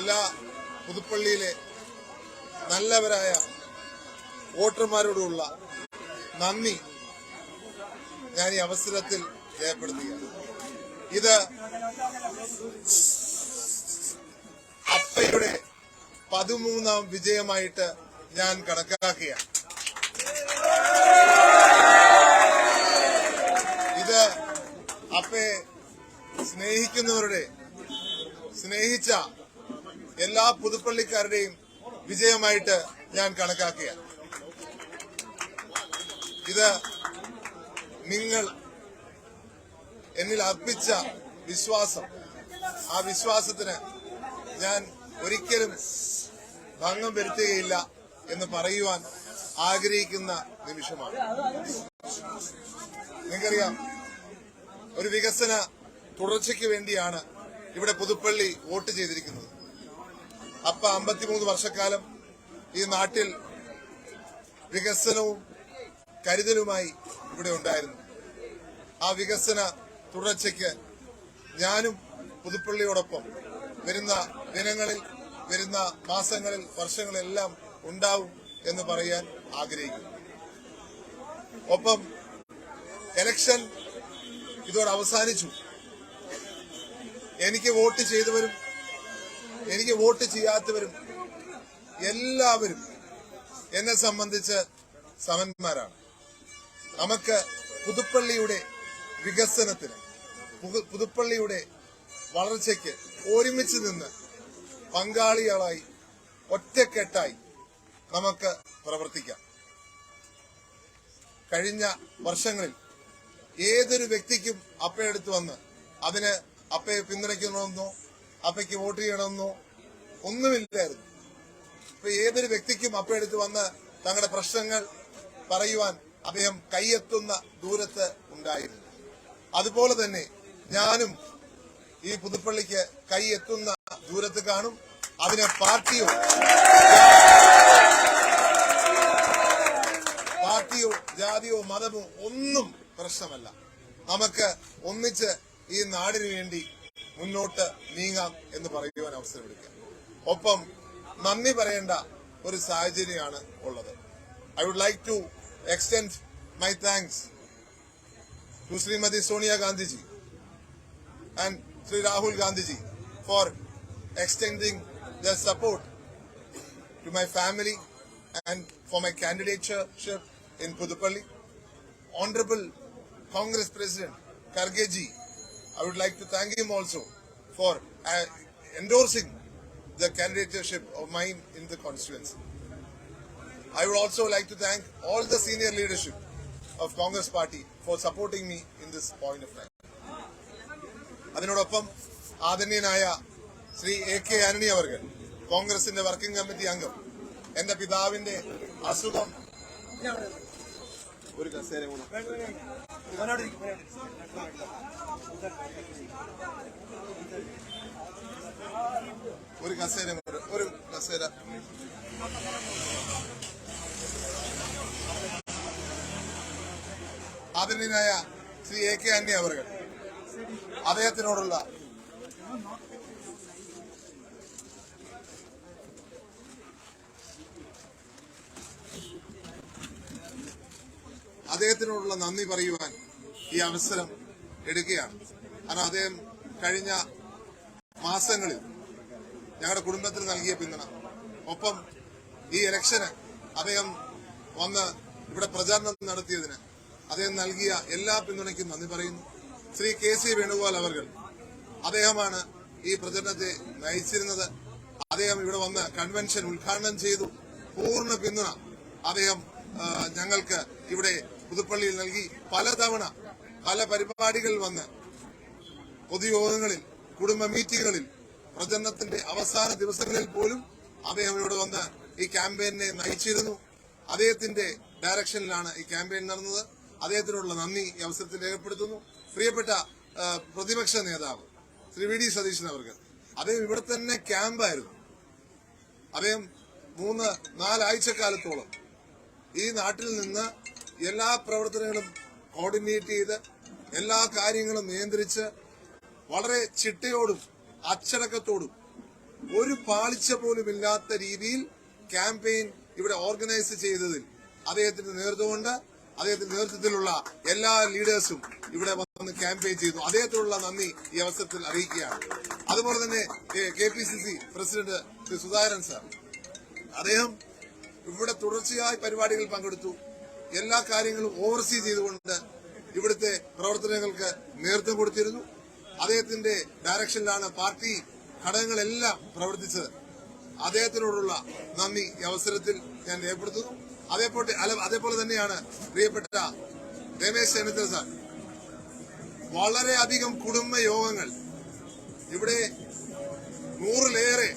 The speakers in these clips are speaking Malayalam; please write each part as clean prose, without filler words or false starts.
എല്ലാ പുതുപ്പള്ളിയിലെ നല്ലവരായ വോട്ടർമാരോടുള്ള നന്ദി ഞാൻ ഈ അവസരത്തിൽ രേഖപ്പെടുത്തുകയാണ്. ഇത് അപ്പയുടെ 13ാം വിജയമായിട്ട് ഞാൻ കണക്കാക്കുകയാണ്. ഇത് അപ്പയെ സ്നേഹിച്ച എല്ലാ പുതുപ്പള്ളിക്കാരുടെയും വിജയമായിട്ട് ഞാൻ കണക്കാക്കുകയാണ്. ഇത് നിങ്ങൾ എന്നിൽ അർപ്പിച്ച വിശ്വാസം, ആ വിശ്വാസത്തിന് ഞാൻ ഒരിക്കലും ഭംഗം വരുത്തുകയില്ല എന്ന് പറയുവാൻ ആഗ്രഹിക്കുന്ന നിമിഷമാണ്. നിങ്ങൾക്കറിയാം, ഒരു വികസന തുടർച്ചയ്ക്ക് വേണ്ടിയാണ് ഇവിടെ പുതുപ്പള്ളി വോട്ട് ചെയ്തിരിക്കുന്നത്. അപ്പ 53 വർഷക്കാലം ഈ നാട്ടിൽ വികസനവും കരുതലുമായി ഇവിടെ ഉണ്ടായിരുന്നു. ആ വികസന തുടർച്ചയ്ക്ക് ഞാനും പുതുപ്പള്ളിയോടൊപ്പം വരുന്ന ദിനങ്ങളിൽ, വരുന്ന മാസങ്ങളിൽ, വർഷങ്ങളെല്ലാം ഉണ്ടാവും എന്ന് പറയാൻ ആഗ്രഹിക്കുന്നു. ഒപ്പം ഇലക്ഷൻ ഇതോടെ അവസാനിച്ചു. എനിക്ക് വോട്ട് ചെയ്തവരും എനിക്ക് വോട്ട് ചെയ്യാത്തവരും എല്ലാവരും എന്നെ സംബന്ധിച്ച് സമന്മാരാണ്. നമുക്ക് പുതുപ്പള്ളിയുടെ വികസനത്തിന്, പുതുപ്പള്ളിയുടെ വളർച്ചയ്ക്ക് ഒരുമിച്ച് നിന്ന് പങ്കാളികളായി ഒറ്റക്കെട്ടായി നമുക്ക് പ്രവർത്തിക്കാം. കഴിഞ്ഞ വർഷങ്ങളിൽ ഏതൊരു വ്യക്തിക്കും അപ്പയെടുത്ത് വന്ന് അതിന് അപ്പയെ പിന്തുണയ്ക്കണമെന്നോ അപ്പയ്ക്ക് വോട്ട് ചെയ്യണമെന്നോ ഒന്നുമില്ലായിരുന്നു. ഇപ്പൊ ഏതൊരു വ്യക്തിക്കും അപ്പയെടുത്ത് വന്ന് തങ്ങളുടെ പ്രശ്നങ്ങൾ പറയുവാൻ അദ്ദേഹം കൈയെത്തുന്ന ദൂരത്ത് ഉണ്ടായിരുന്നു. അതുപോലെ തന്നെ ഞാനും ഈ പുതുപ്പള്ളിക്ക് കൈയെത്തുന്ന ദൂരത്ത് കാണും. അതിന് പാർട്ടിയോ ജാതിയോ മതമോ ഒന്നും പ്രശ്നമല്ല. നമുക്ക് ഒന്നിച്ച് ഈ നാടിനു വേണ്ടി മുന്നോട്ട് നീങ്ങാം എന്ന് പറയുവാൻ അവസരമെടുക്കാം. ഒപ്പം നന്ദി പറയേണ്ട ഒരു സാഹചര്യമാണ് ഉള്ളത്. I would like to extend my thanks to Srimati Sonia Gandhi ji and Sri Rahul Gandhi ji for extending their support to my family and for my candidature in Puduppally. Honorable Congress President Kharge ji, I would like to thank him also for endorsing the candidatureship of mine in the constituency. I would also like to thank all the senior leadership of Congress Party for supporting me in this point of time. അതിനോടൊപ്പം ആദരണീയനായ ശ്രീ AK ആന്റണി അവർകൾ, കോൺഗ്രസിന്റെ വർക്കിംഗ് കമ്മിറ്റി അംഗം, എന്റെ പിതാവിന്റെ അസുഖം ഒരു കസേര ആദരണീയനായ ശ്രീ AK ആന്റണി അവർകൾ, അദ്ദേഹത്തിനോടുള്ള നന്ദി പറയുവാൻ ഈ അവസരം എടുക്കുകയാണ്. കാരണം അദ്ദേഹം കഴിഞ്ഞ മാസങ്ങളിൽ ഞങ്ങളുടെ കുടുംബത്തിന് നൽകിയ പിന്തുണ, ഒപ്പം ഈ ഇലക്ഷന് അദ്ദേഹം വന്ന് ഇവിടെ പ്രചാരണം നടത്തിയതിന് അദ്ദേഹം നൽകിയ എല്ലാ പിന്തുണയ്ക്കും നന്ദി പറയുന്നു. ശ്രീ KC വേണുഗോപാൽ അവർകൾ, അദ്ദേഹമാണ് ഈ പ്രചരണത്തെ നയിച്ചിരുന്നത്. അദ്ദേഹം ഇവിടെ വന്ന് കൺവെൻഷൻ ഉദ്ഘാടനം ചെയ്തു. പൂർണ്ണ പിന്തുണ അദ്ദേഹം ഞങ്ങൾക്ക് ഇവിടെ പുതുപ്പള്ളിയിൽ നൽകി. പലതവണ പല പരിപാടികളിൽ വന്ന് പൊതുയോഗങ്ങളിൽ, കുടുംബ മീറ്റിങ്ങുകളിൽ, പ്രചരണത്തിന്റെ അവസാന ദിവസങ്ങളിൽ പോലും അദ്ദേഹം ഇവിടെ വന്ന് ഈ ക്യാമ്പയിനെ നയിച്ചിരുന്നു. അദ്ദേഹത്തിന്റെ ഡയറക്ഷനിലാണ് ഈ ക്യാമ്പയിൻ നടന്നത്. അദ്ദേഹത്തിനുള്ള നന്ദി ഈ അവസരത്തിൽ രേഖപ്പെടുത്തുന്നു. പ്രിയപ്പെട്ട പ്രതിപക്ഷ നേതാവ് ശ്രീ VD സതീശൻ അവർക്ക്, അദ്ദേഹം ഇവിടെ തന്നെ ക്യാമ്പായിരുന്നു. അദ്ദേഹം 3-4 ആഴ്ചക്കാലത്തോളം ഈ നാട്ടിൽ നിന്ന് എല്ലാ പ്രവർത്തനങ്ങളും കോർഡിനേറ്റ് ചെയ്ത് എല്ലാ കാര്യങ്ങളും നിയന്ത്രിച്ച് വളരെ ചിട്ടയോടും അച്ചടക്കത്തോടും ഒരു പാളിച്ച പോലും ഇല്ലാത്ത രീതിയിൽ ക്യാമ്പയിൻ ഇവിടെ ഓർഗനൈസ് ചെയ്തതിൽ അദ്ദേഹത്തിന്റെ നേതൃത്വത്തിലുള്ള എല്ലാ ലീഡേഴ്സും ഇവിടെ വന്ന് ക്യാമ്പയിൻ ചെയ്തു. അദ്ദേഹത്തിനുള്ള നന്ദി ഈ അവസരത്തിൽ അറിയിക്കുകയാണ്. അതുപോലെ തന്നെ KPCC president Shri Sudhakaran sir, അദ്ദേഹം ഇവിടെ തുടർച്ചയായി പരിപാടികളിൽ പങ്കെടുത്തു. എല്ലാ കാര്യങ്ങളും ഓവർസീ ചെയ്തുകൊണ്ട് ഇവിടുത്തെ പ്രവർത്തനങ്ങൾക്ക് നേതൃത്വം കൊടുത്തിരുന്നു. അദ്ദേഹത്തിന്റെ ഡയറക്ഷനിലാണ് പാർട്ടി ഘടകങ്ങളെല്ലാം പ്രവർത്തിച്ചത്. അദ്ദേഹത്തിനോടുള്ള നന്ദി ഈ അവസരത്തിൽ ഞാൻ രേഖപ്പെടുത്തുന്നു. അതേപോലെ തന്നെയാണ് പ്രിയപ്പെട്ട രമേശ് ചെന്നിത്തല സാർ. വളരെയധികം കുടുംബയോഗങ്ങൾ ഇവിടെ 100-ലേറെ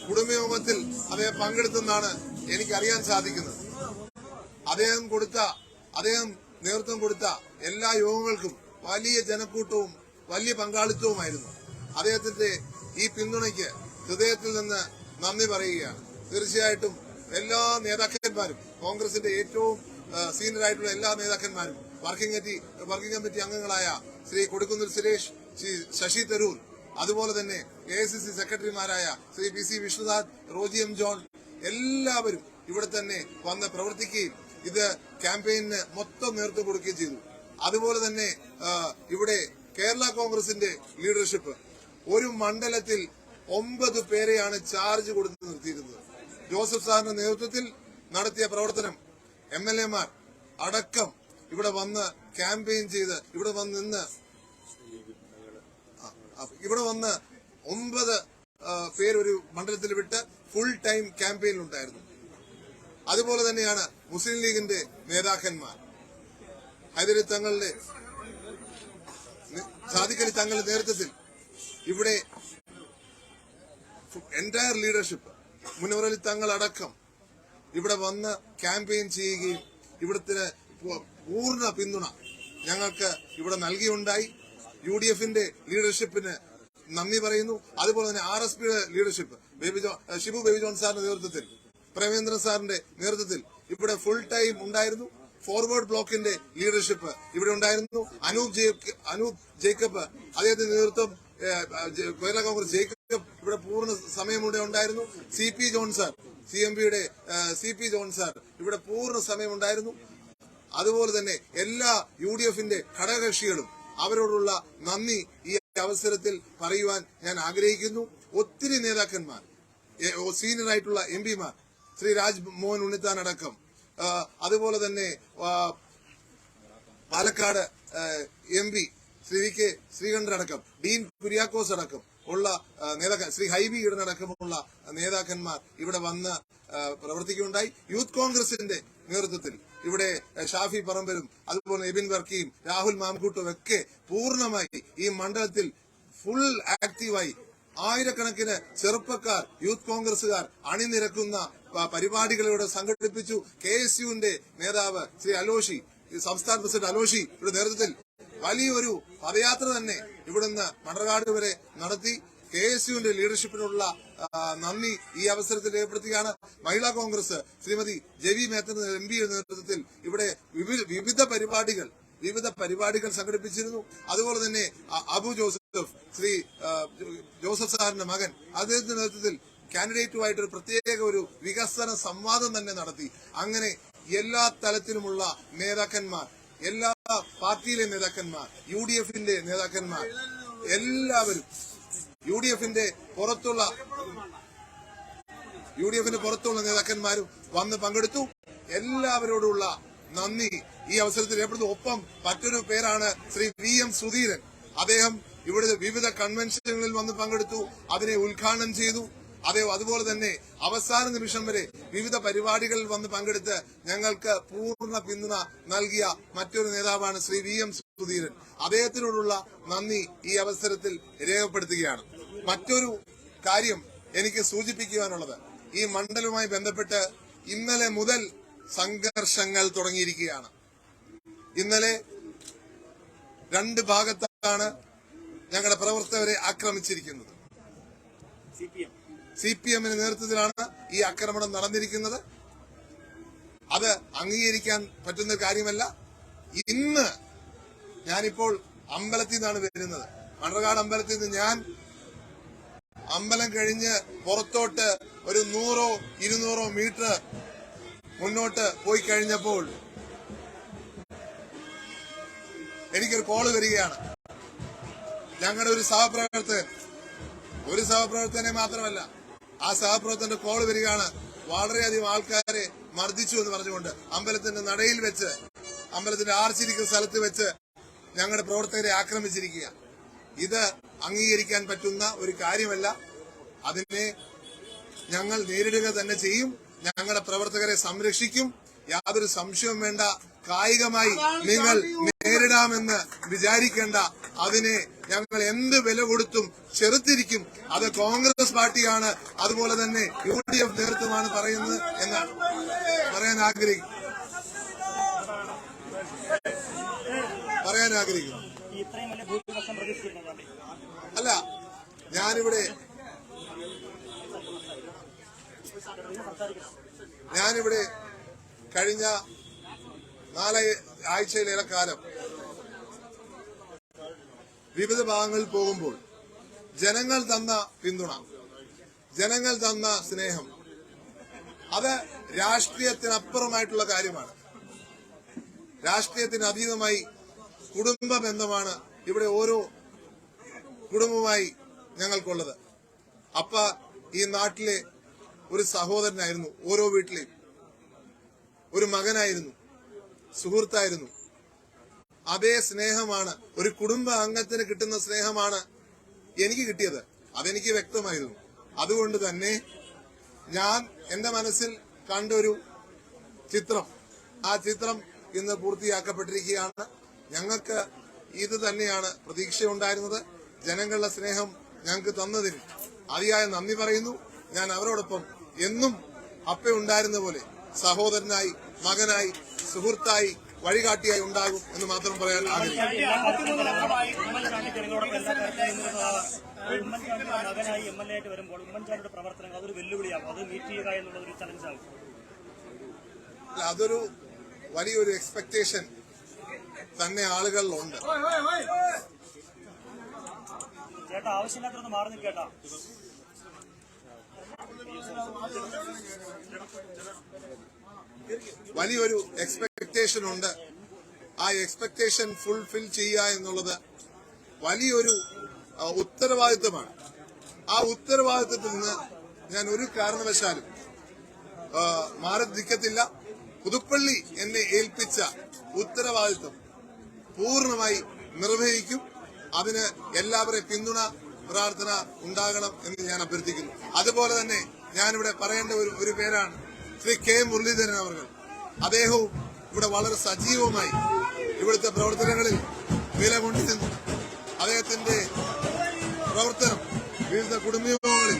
കുടുംബയോഗത്തിൽ അദ്ദേഹം പങ്കെടുത്തെന്നാണ് എനിക്കറിയാൻ സാധിക്കുന്നത്. അദ്ദേഹം നേതൃത്വം കൊടുത്ത എല്ലാ യോഗങ്ങൾക്കും വലിയ ജനക്കൂട്ടവും വലിയ പങ്കാളിത്തവുമായിരുന്നു. അദ്ദേഹത്തിന്റെ ഈ പിന്തുണയ്ക്ക് ഹൃദയത്തിൽ നിന്ന് നന്ദി പറയുകയാണ്. തീർച്ചയായിട്ടും എല്ലാ നേതാക്കന്മാരും, കോൺഗ്രസിന്റെ ഏറ്റവും സീനിയർ ആയിട്ടുള്ള എല്ലാ നേതാക്കന്മാരും, വർക്കിംഗ് കമ്മിറ്റി അംഗങ്ങളായ ശ്രീ കൊടിക്കുന്നിൽ സുരേഷ്, ശ്രീ ശശി തരൂർ, അതുപോലെ തന്നെ AICC സെക്രട്ടറിമാരായ Shri PC Vishnunath, Roji M. John, എല്ലാവരും ഇവിടെ തന്നെ വന്ന് പ്രവർത്തിക്കുകയും ഇത് ക്യാമ്പയിന് മൊത്തം നേതൃത്വം കൊടുക്കുകയും ചെയ്തു. അതുപോലെ തന്നെ ഇവിടെ കേരള കോൺഗ്രസിന്റെ ലീഡർഷിപ്പ് ഒരു മണ്ഡലത്തിൽ 9 പേരെയാണ് ചാർജ് കൊടുത്ത് നിർത്തിയിരുന്നത്. ജോസഫ് സാറിന്റെ നേതൃത്വത്തിൽ നടത്തിയ പ്രവർത്തനം MLA-മാർ അടക്കം ഇവിടെ വന്ന് ക്യാമ്പയിൻ ചെയ്ത് ഇവിടെ വന്ന് 9 പേര് ഒരു മണ്ഡലത്തിൽ വിട്ട് ഫുൾ ടൈം ക്യാമ്പയിനിലുണ്ടായിരുന്നു. അതുപോലെ തന്നെയാണ് മുസ്ലിം ലീഗിന്റെ നേതാക്കന്മാർ, ഹൈദരലി തങ്ങളുടെ സാദിഖലി തങ്ങളുടെ നേതൃത്വത്തിൽ ഇവിടെ എൻറ്റയർ ലീഡർഷിപ്പ്, മുനവറലി തങ്ങൾ അടക്കം ഇവിടെ വന്ന് ക്യാമ്പയിൻ ചെയ്യുകയും ഇവിടുത്തെ പൂർണ്ണ പിന്തുണ ഞങ്ങൾക്ക് ഇവിടെ നൽകിയുണ്ടായി. UDF-ന്റെ ലീഡർഷിപ്പിന് നന്ദി പറയുന്നു. അതുപോലെ തന്നെ RSPയുടെ ലീഡർഷിപ്പ് ഷിബു ബേബി ജോൺ സാറിന്റെ നേതൃത്വത്തിൽ, പ്രേമേന്ദ്രൻ സാറിന്റെ നേതൃത്വത്തിൽ ഇവിടെ ഫുൾ ടൈം ഉണ്ടായിരുന്നു. ഫോർവേഡ് ബ്ലോക്കിന്റെ ലീഡർഷിപ്പ് ഇവിടെ ഉണ്ടായിരുന്നു. അനൂപ് ജേക്കബ്, അദ്ദേഹത്തിന്റെ നേതൃത്വം കേരള കോൺഗ്രസ് ജേക്കബ് ഇവിടെ പൂർണ്ണ സമയം ഇവിടെ ഉണ്ടായിരുന്നു. CP ജോൺ സാർ, CMPയുടെ CP ജോൺ സാർ ഇവിടെ പൂർണ്ണ സമയം ഉണ്ടായിരുന്നു. അതുപോലെ തന്നെ എല്ലാ UDF-ന്റെ ഘടകകക്ഷികളും അവരോടുള്ള നന്ദി ഈ അവസരത്തിൽ പറയുവാൻ ഞാൻ ആഗ്രഹിക്കുന്നു. ഒത്തിരി നേതാക്കന്മാർ, സീനിയർ ആയിട്ടുള്ള MP-മാർ, ശ്രീ രാജ്മോഹൻ ഉണ്ണിത്താൻ അടക്കം, അതുപോലെ തന്നെ പാലക്കാട് MP ശ്രീ VK ശ്രീകണ്ഠൻ അടക്കം, ഡീൻ കുര്യാക്കോസ് അടക്കം ഉള്ള നേതാക്കന്മാർ, ശ്രീ ഹൈബി ഈഡനടക്കമുള്ള നേതാക്കന്മാർ ഇവിടെ വന്ന് പ്രവർത്തിക്കുകയുണ്ടായി. യൂത്ത് കോൺഗ്രസിന്റെ നേതൃത്വത്തിൽ ഇവിടെ ഷാഫി പറമ്പലും അതുപോലെ എബിൻ വർക്കിയും രാഹുൽ മാംകൂട്ടും ഒക്കെ പൂർണ്ണമായി ഈ മണ്ഡലത്തിൽ ഫുൾ ആക്റ്റീവായി ആയിരക്കണക്കിന് ചെറുപ്പക്കാർ, യൂത്ത് കോൺഗ്രസുകാർ അണിനിരക്കുന്ന പരിപാടികളിലൂടെ സംഘടിപ്പിച്ചു. KSUവിന്റെ നേതാവ് ശ്രീ അലോഷി, സംസ്ഥാന പ്രസിഡന്റ് അലോഷി ഇവിടെ നേതൃത്വത്തിൽ വലിയൊരു പദയാത്ര തന്നെ ഇവിടുന്ന് മണർകാട് വരെ നടത്തി. KSUവിന്റെ ലീഡർഷിപ്പിനുള്ള നന്ദി ഈ അവസരത്തിൽ രേഖപ്പെടുത്തുകയാണ്. മഹിളാ കോൺഗ്രസ് ശ്രീമതി ജെവി മേത്തൻ MP-യുടെ നേതൃത്വത്തിൽ ഇവിടെ വിവിധ പരിപാടികൾ സംഘടിപ്പിച്ചിരുന്നു. അതുപോലെ തന്നെ അബു ജോസഫ്, ശ്രീ ജോസഫ് സാറിന്റെ മകൻ, അദ്ദേഹത്തിന്റെ നേതൃത്വത്തിൽ കാൻഡിഡേറ്റുമായിട്ട് ഒരു പ്രത്യേക ഒരു വികസന സംവാദം തന്നെ നടത്തി. അങ്ങനെ എല്ലാ തലത്തിലുമുള്ള നേതാക്കന്മാർ, എല്ലാ പാർട്ടിയിലെ നേതാക്കന്മാർ, UDF-ന്റെ നേതാക്കന്മാർ, എല്ലാവരും UDF-ന്റെ പുറത്തുള്ള നേതാക്കന്മാരും വന്ന് പങ്കെടുത്തു. എല്ലാവരോടുള്ള നന്ദി ഈ അവസരത്തിൽ രേഖപ്പെടുത്തുന്നു. ഒപ്പം മറ്റൊരു പേരാണ് ശ്രീ VM സുധീരൻ. അദ്ദേഹം ഇവിടെ വിവിധ കൺവെൻഷനുകളിൽ വന്ന് പങ്കെടുത്തു, അതിനെ ഉദ്ഘാടനം ചെയ്തു. അതുപോലെ തന്നെ അവസാന നിമിഷം വരെ വിവിധ പരിപാടികളിൽ വന്ന് പങ്കെടുത്ത് ഞങ്ങൾക്ക് പൂർണ്ണ പിന്തുണ നൽകിയ മറ്റൊരു നേതാവാണ് ശ്രീ VM സുധീരൻ. അദ്ദേഹത്തിനോടുള്ള നന്ദി ഈ അവസരത്തിൽ രേഖപ്പെടുത്തുകയാണ്. മറ്റൊരു കാര്യം എനിക്ക് സൂചിപ്പിക്കുവാനുള്ളത്, ഈ മണ്ഡലവുമായി ബന്ധപ്പെട്ട് ഇന്നലെ മുതൽ സംഘർഷങ്ങൾ തുടങ്ങിയിരിക്കുകയാണ്. ഇന്നലെ 2 ഭാഗത്താണ് ഞങ്ങളുടെ പ്രവർത്തകരെ ആക്രമിച്ചിരിക്കുന്നത്. CPM-ന്റെ നേതൃത്വത്തിലാണ് ഈ ആക്രമണം നടന്നിരിക്കുന്നത്. അത് അംഗീകരിക്കാൻ പറ്റുന്ന കാര്യമല്ല. ഇന്ന് ഞാനിപ്പോൾ അമ്പലത്തിൽ നിന്നാണ് വരുന്നത്. മണർകാട് അമ്പലത്തിൽ നിന്ന് ഞാൻ അമ്പലം കഴിഞ്ഞ് പുറത്തോട്ട് ഒരു 100-200 മീറ്റർ മുന്നോട്ട് പോയി കഴിഞ്ഞപ്പോൾ എനിക്കൊരു കോള് വരികയാണ്. ഞങ്ങളുടെ ഒരു സഹപ്രവർത്തകനെ മാത്രമല്ല, ആ സഹപ്രവർത്തകന്റെ കോള് വരികയാണ്. വളരെയധികം ആൾക്കാരെ മർദ്ദിച്ചു എന്ന് പറഞ്ഞുകൊണ്ട് അമ്പലത്തിന്റെ നടയിൽ വെച്ച്, അമ്പലത്തിന്റെ ആർച്ചിരിക്കുന്ന സ്ഥലത്ത് വെച്ച് ഞങ്ങളുടെ പ്രവർത്തകരെ ആക്രമിച്ചിരിക്കുക. ഇത് അംഗീകരിക്കാൻ പറ്റുന്ന ഒരു കാര്യമല്ല. അതിനെ ഞങ്ങൾ നേരിടുക തന്നെ ചെയ്യും. ഞങ്ങളുടെ പ്രവർത്തകരെ സംരക്ഷിക്കും. യാതൊരു സംശയവും വേണ്ട. കായികമായി നിങ്ങൾ നേരിടാമെന്ന് വിചാരിക്കേണ്ട. അതിനെ ഞങ്ങൾ എന്ത് വില കൊടുത്തും ചെറുത്തിരിക്കും. അത് കോൺഗ്രസ് പാർട്ടിയാണ്, അതുപോലെ തന്നെ UDF നേതൃത്വമാണ് പറയുന്നത് എന്നാണ് പറയാൻ ആഗ്രഹിക്കുന്നു. അല്ല, ഞാനിവിടെ കഴിഞ്ഞ 4 ആഴ്ചയിലേറെ കാലം വിവിധ ഭാഗങ്ങളിൽ പോകുമ്പോൾ ജനങ്ങൾ തന്ന പിന്തുണ, ജനങ്ങൾ തന്ന സ്നേഹം, അത് രാഷ്ട്രീയത്തിനപ്പുറമായിട്ടുള്ള കാര്യമാണ്. രാഷ്ട്രീയത്തിന് അതീതമായി കുടുംബ ബന്ധമാണ് ഇവിടെ ഓരോ കുടുംബമായി ഞങ്ങൾക്കുള്ളത്. അപ്പ ഈ നാട്ടിലെ ഒരു സഹോദരനായിരുന്നു, ഓരോ വീട്ടിലെയും ഒരു മകനായിരുന്നു, സുഹൃത്തായിരുന്നു. അതേ സ്നേഹമാണ്, ഒരു കുടുംബ അംഗത്തിന് കിട്ടുന്ന സ്നേഹമാണ് എനിക്ക് കിട്ടിയത്. അതെനിക്ക് വ്യക്തമായിരുന്നു. അതുകൊണ്ട് തന്നെ ഞാൻ എന്റെ മനസ്സിൽ കണ്ടൊരു ചിത്രം, ആ ചിത്രം ഇന്ന് പൂർത്തിയാക്കപ്പെട്ടിരിക്കുകയാണ്. ഞങ്ങൾക്ക് ഇത് തന്നെയാണ് പ്രതീക്ഷയുണ്ടായിരുന്നത്. ജനങ്ങളുടെ സ്നേഹം ഞങ്ങൾക്ക് തന്നതിന് അതിയായ നന്ദി പറയുന്നു. ഞാൻ അവരോടൊപ്പം എന്നും അപ്പയുണ്ടായിരുന്ന പോലെ സഹോദരനായി, മകനായി, സുഹൃത്തായി, വഴികാട്ടിയായി ഉണ്ടാകും എന്ന് മാത്രം പറയാൻ ആഗ്രഹിക്കുന്നു. അതൊരു വലിയൊരു എക്സ്പെക്ടേഷൻ തന്നെ ആളുകളിലുണ്ട്. ആവശ്യമില്ലാത്തൊന്ന് മാറി നിൽക്കേട്ടാ. വലിയൊരു എക്സ്പെക്ടേഷൻ ഉണ്ട്. ആ എക്സ്പെക്ടേഷൻ ഫുൾഫിൽ ചെയ്യുക എന്നുള്ളത് വലിയൊരു ഉത്തരവാദിത്തമാണ്. ആ ഉത്തരവാദിത്തത്തിൽ നിന്ന് ഞാൻ ഒരു കാരണവശാലും മാറി നിൽക്കത്തില്ല. പുതുപ്പള്ളി എന്നെ ഏൽപ്പിച്ച ഉത്തരവാദിത്തം പൂർണ്ണമായി നിർവഹിക്കും. അതിന് എല്ലാവരെയും പിന്തുണ, പ്രാർത്ഥന ഉണ്ടാകണം എന്ന് ഞാൻ അഭ്യർത്ഥിക്കുന്നു. അതുപോലെ തന്നെ ഞാനിവിടെ പറയേണ്ട ഒരു പേരാണ് ശ്രീ K. മുരളീധരൻ അവർ. അദ്ദേഹവും ഇവിടെ വളരെ സജീവമായി ഇവിടുത്തെ പ്രവർത്തനങ്ങളിൽ നിലകൊണ്ടിരുന്നു. അദ്ദേഹത്തിന്റെ പ്രവർത്തനം വിവിധ കുടുംബയോഗങ്ങളിൽ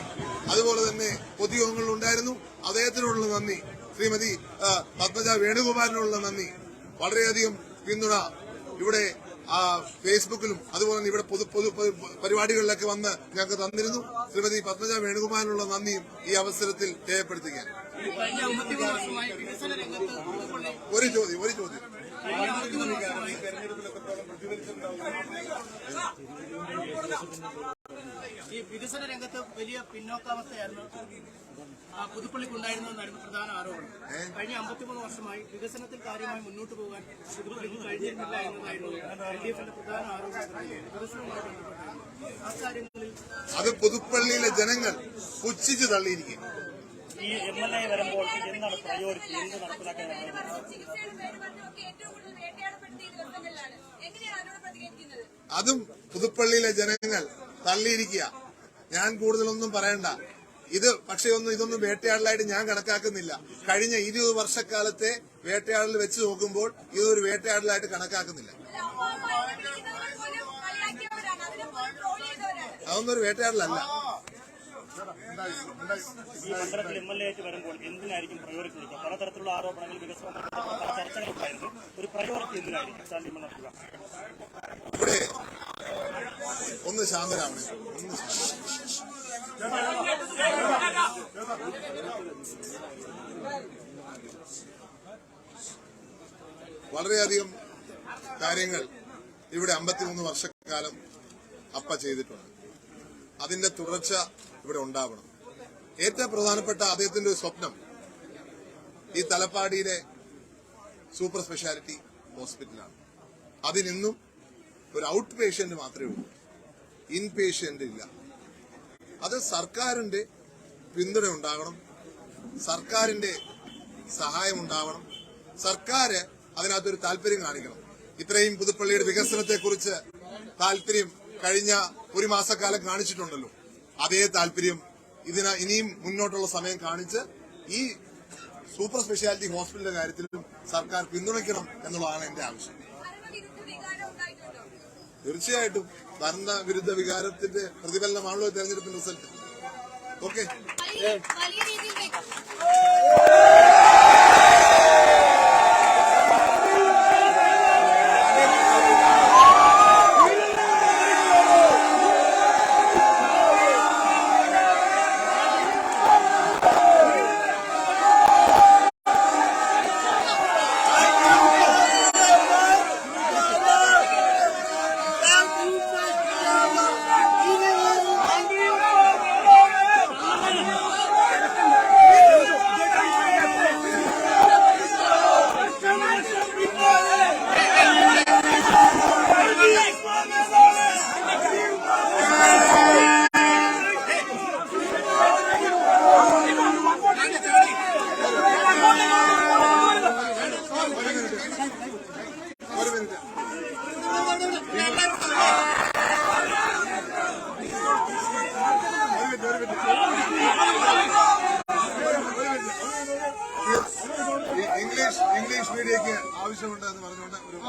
അതുപോലെ തന്നെ പൊതുയോഗങ്ങളിൽ ഉണ്ടായിരുന്നു. അദ്ദേഹത്തിനുള്ള നന്ദി. ശ്രീമതി പത്മജ വേണുഗോപാലിനുള്ള നന്ദി. വളരെയധികം പിന്തുണ ഇവിടെ ഫേസ്ബുക്കിലും അതുപോലെ തന്നെ ഇവിടെ പൊതു പരിപാടികളിലൊക്കെ വന്ന് ഞങ്ങൾക്ക് തന്നിരുന്നു. ശ്രീമതി പത്മജ വേണുഗോപാലിനുള്ള നന്ദിയും ഈ അവസരത്തിൽ രേഖപ്പെടുത്തുകയാണ്. ഒരു ചോദ്യം ഈ വികസന രംഗത്ത് വലിയ പിന്നോക്കാവസ്ഥയായിരുന്നു പുതുപ്പള്ളിക്കുണ്ടായിരുന്നെന്നായിരുന്നു പ്രധാന ആരോപണം. കഴിഞ്ഞ 53 വർഷമായി വികസനത്തിൽ കാര്യമായി മുന്നോട്ട് പോകാൻ പുതുപ്പള്ളിക്ക് കഴിഞ്ഞിരുന്നില്ല എന്നതായിരുന്നു LDFന്റെ പ്രധാന ആരോപണം. വികസനവുമായി ബന്ധപ്പെട്ട് ആ കാര്യങ്ങളിൽ അത് പുതുപ്പള്ളിയിലെ ജനങ്ങൾ പുച്ഛിച്ചു തള്ളിയിരിക്കും. ഈ MLA വരുമ്പോൾ എന്താണ് പ്രയോറിറ്റി, എന്ത് നടപ്പിലാക്കാൻ? അതും പുതുപ്പള്ളിയിലെ ജനങ്ങൾ തള്ളിയിരിക്കുക. ഞാൻ കൂടുതലൊന്നും പറയണ്ട. പക്ഷേ ഇതൊന്നും വേട്ടയാടലായിട്ട് ഞാൻ കണക്കാക്കുന്നില്ല. കഴിഞ്ഞ 20 വർഷക്കാലത്തെ വേട്ടയാടൽ വെച്ച് നോക്കുമ്പോൾ ഇതൊരു വേട്ടയാടലായിട്ട് കണക്കാക്കുന്നില്ല. അതൊന്നും ഒരു വേട്ടയാടലല്ല. ഈ മണ്ഡലത്തിൽ MLA ആയിട്ട് വരുമ്പോൾ എന്തിനായിരിക്കും പ്രയോറിറ്റി നൽകുക? പലതരത്തിലുള്ള ആരോപണങ്ങൾ, വികസന ചർച്ചകളുണ്ടായിരുന്നു. ഒരു പ്രയോറിറ്റി എന്തിനായിരിക്കും നടത്തുക? ഇവിടെ ഒന്ന് ശാന്തരാവണേ. വളരെയധികം കാര്യങ്ങൾ ഇവിടെ 53 വർഷക്കാലം അപ്പ ചെയ്തിട്ടുണ്ട്. അതിന്റെ തുടർച്ച ഇവിടെ ഉണ്ടാവണം. ഏറ്റവും പ്രധാനപ്പെട്ട അദ്ദേഹത്തിന്റെ ഒരു സ്വപ്നം ഈ തലപ്പാടിയിലെ സൂപ്പർ സ്പെഷ്യാലിറ്റി ഹോസ്പിറ്റലാണ്. അതിനിന്നും ഒരു ഔട്ട് പേഷ്യന്റ് മാത്രമേ ഉള്ളൂ, ഇൻ പേഷ്യന്റ് ഇല്ല. അത് സർക്കാരിന്റെ പിന്തുണ ഉണ്ടാകണം, സർക്കാരിന്റെ സഹായം ഉണ്ടാവണം, സർക്കാർ അതിനകത്തൊരു താല്പര്യം കാണിക്കണം. ഇത്രയും പുതുപ്പള്ളിയുടെ വികസനത്തെക്കുറിച്ച് താല്പര്യം കഴിഞ്ഞ ഒരു മാസക്കാലം കാണിച്ചിട്ടുണ്ടല്ലോ, അതേ താല്പര്യം ഇനിയും മുന്നോട്ടുള്ള സമയം കാണിച്ച് ഈ സൂപ്പർ സ്പെഷ്യാലിറ്റി ഹോസ്പിറ്റലിന്റെ കാര്യത്തിലും സർക്കാർ പിന്തുണയ്ക്കണം എന്നുള്ളതാണ് എന്റെ ആവശ്യം. തീർച്ചയായിട്ടും ഭരണവിരുദ്ധ വികാരത്തിന്റെ പ്രതിഫലനമാണല്ലോ തെരഞ്ഞെടുപ്പിന്റെ റിസൾട്ട്. ഓക്കെ. ഇംഗ്ലീഷ് മീഡിയക്ക് ആവശ്യമുണ്ട് എന്ന് പറഞ്ഞുകൊണ്ട് ഒരു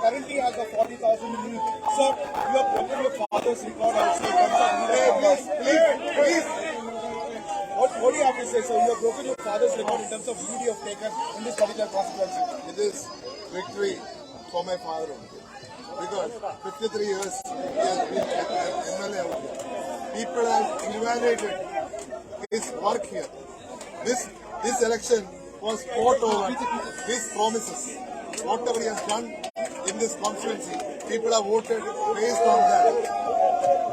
currently has a 40,000 units. Sir, you have broken your father's record also. Please. What do you have to say, sir? You have broken your father's record in terms of unity of taken in this particular constituency. It is victory for my father because 53 years he has been MLA out here. People have evaluated his work here. This election was fought over his promises. Whatever he has done in this constituency, people have voted based on that.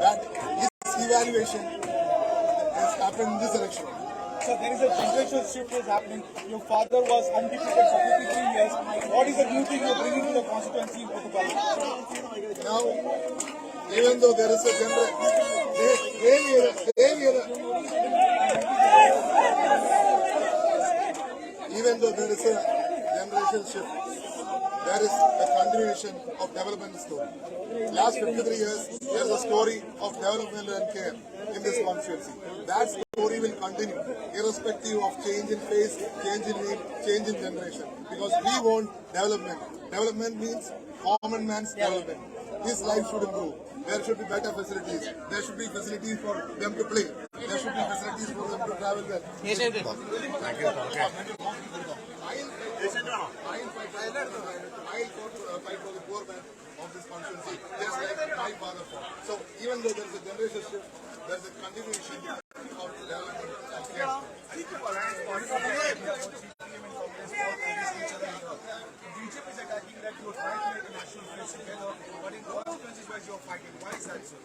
That his evaluation has happened in this election. So there is a generational shift is happening. Your father was undefeated for 53 years. What is the new thing you are bringing to the constituency in Puthupalli? Now, even though there is a even though there is a generational shift, there is a continuation of development story. Last 53 years, there is a story of development and care in this constituency. That story will continue, irrespective of change in phase, change in need, change in generation. Because we want development. Development means common man's development. His life should improve. There should be better facilities. There should be facilities for them to play. There should be facilities for them to travel well. Thank you. I'll fight for the poor man of this constituency, just like my father fought. So even though there is a generation shift, there is a continuation of development and care. BJP is attacking that you are trying to make a national face together, but in constituencies where you are fighting, why is that so?